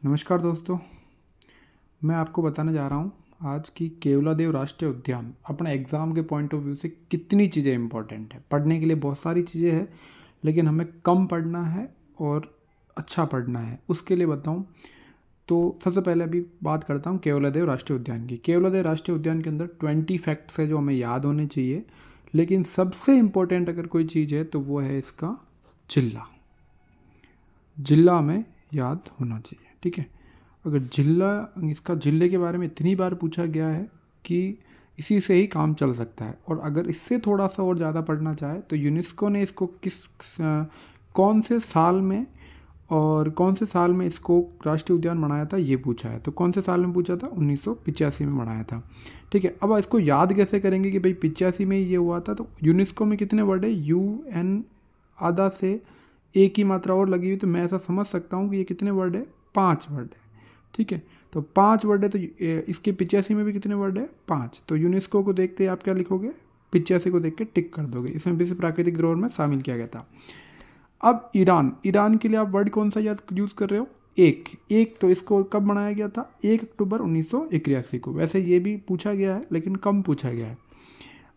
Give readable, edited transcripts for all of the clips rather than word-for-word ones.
नमस्कार दोस्तों, मैं आपको बताने जा रहा हूँ आज की केवलादेव राष्ट्रीय उद्यान अपने एग्ज़ाम के पॉइंट ऑफ व्यू से कितनी चीज़ें इंपॉर्टेंट है। पढ़ने के लिए बहुत सारी चीज़ें हैं, लेकिन हमें कम पढ़ना है और अच्छा पढ़ना है। उसके लिए बताऊँ तो सबसे पहले अभी बात करता हूँ केवलादेव राष्ट्रीय उद्यान की। केवलादेव राष्ट्रीय उद्यान के अंदर 20 फैक्ट्स है जो हमें याद होने चाहिए, लेकिन सबसे इम्पोर्टेंट अगर कोई चीज़ है तो वो है इसका जिला। जिला हमें याद होना चाहिए, ठीक है। अगर इसका जिले के बारे में इतनी बार पूछा गया है कि इसी से ही काम चल सकता है। और अगर इससे थोड़ा सा और ज़्यादा पढ़ना चाहे तो यूनेस्को ने इसको कौन से साल में और कौन से साल में इसको राष्ट्रीय उद्यान बनाया था ये पूछा है। तो कौन से साल में पूछा था? 1985 में बनाया था, ठीक है। अब इसको याद कैसे करेंगे कि भाई 85 में ये हुआ था। तो यूनेस्को में कितने वर्ड है? UN आधा से एक ही मात्रा और लगी हुई, तो मैं ऐसा समझ सकता हूँ कि ये कितने वर्ड है? 5 वर्ड है, ठीक है। तो 5 वर्ड है, तो इसके 85 में भी कितने वर्ड है? 5। तो यूनेस्को को देखते ही आप क्या लिखोगे? 85 को देख के टिक कर दोगे। इसमें विश्व प्राकृतिक धरोहर में शामिल किया गया था। अब ईरान के लिए आप वर्ड कौन सा याद यूज़ कर रहे हो? एक। तो इसको कब बनाया गया था? 1 अक्टूबर 1981 को। वैसे ये भी पूछा गया है, लेकिन कम पूछा गया है।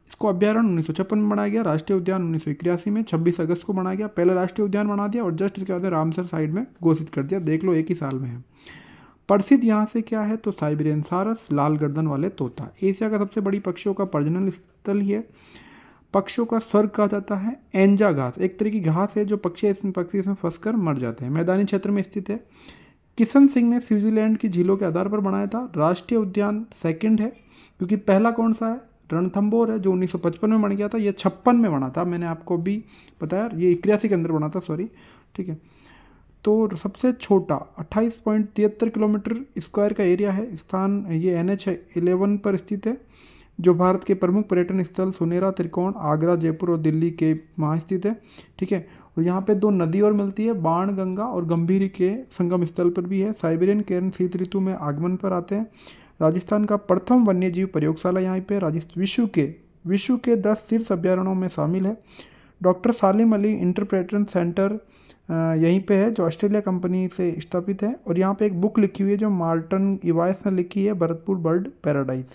इसको अभ्यारण्य 1956 में बनाया गया। राष्ट्रीय उद्यान 1981 में 26 अगस्त को बनाया गया। पहले राष्ट्रीय उद्यान बना दिया और जस्ट इसके बाद रामसर साइड में घोषित कर दिया। देख लो, एक ही साल में है। प्रसिद्ध यहाँ से क्या है? तो साइबेरियन सारस, लाल गर्दन वाले तोता। एशिया का सबसे बड़ी पक्षियों का प्रजनन स्थल ही है। पक्षियों का स्वर्ग कहा जाता है। एंजा घास एक तरह की घास है जो पक्षी इसमें फंसकर मर जाते हैं। मैदानी क्षेत्र में स्थित है। किशन सिंह ने स्विट्जरलैंड की झीलों के आधार पर बनाया था। राष्ट्रीय उद्यान सेकंड है, क्योंकि पहला कौन सा है? रणथंभौर है, जो 1955 में बन गया था। ये 56 में बना था, मैंने आपको भी बताया। ये 81 के अंदर बना था, सॉरी, ठीक है। तो सबसे छोटा 28.73 किलोमीटर स्क्वायर का एरिया है। स्थान ये NH11 पर स्थित है, जो भारत के प्रमुख पर्यटन स्थल सुनेरा, त्रिकोण, आगरा, जयपुर और दिल्ली के वहाँ स्थित है, ठीक है। और यहाँ पे 2 नदी और मिलती है, बाण गंगा और गंभीरी के संगम स्थल पर भी है। साइबेरियन केरन शीत ऋतु में आगमन पर आते हैं। राजस्थान का प्रथम वन्यजीव प्रयोगशाला यहाँ पे विश्व के 10 शीर्ष अभ्यारण्यों में शामिल है। डॉक्टर सालिम अली इंटरप्रेटेशन सेंटर यहीं पे है, जो ऑस्ट्रेलिया कंपनी से स्थापित है। और यहाँ पे एक बुक लिखी हुई है जो मार्टन इवाइस ने लिखी है, भरतपुर बर्ड पैराडाइज।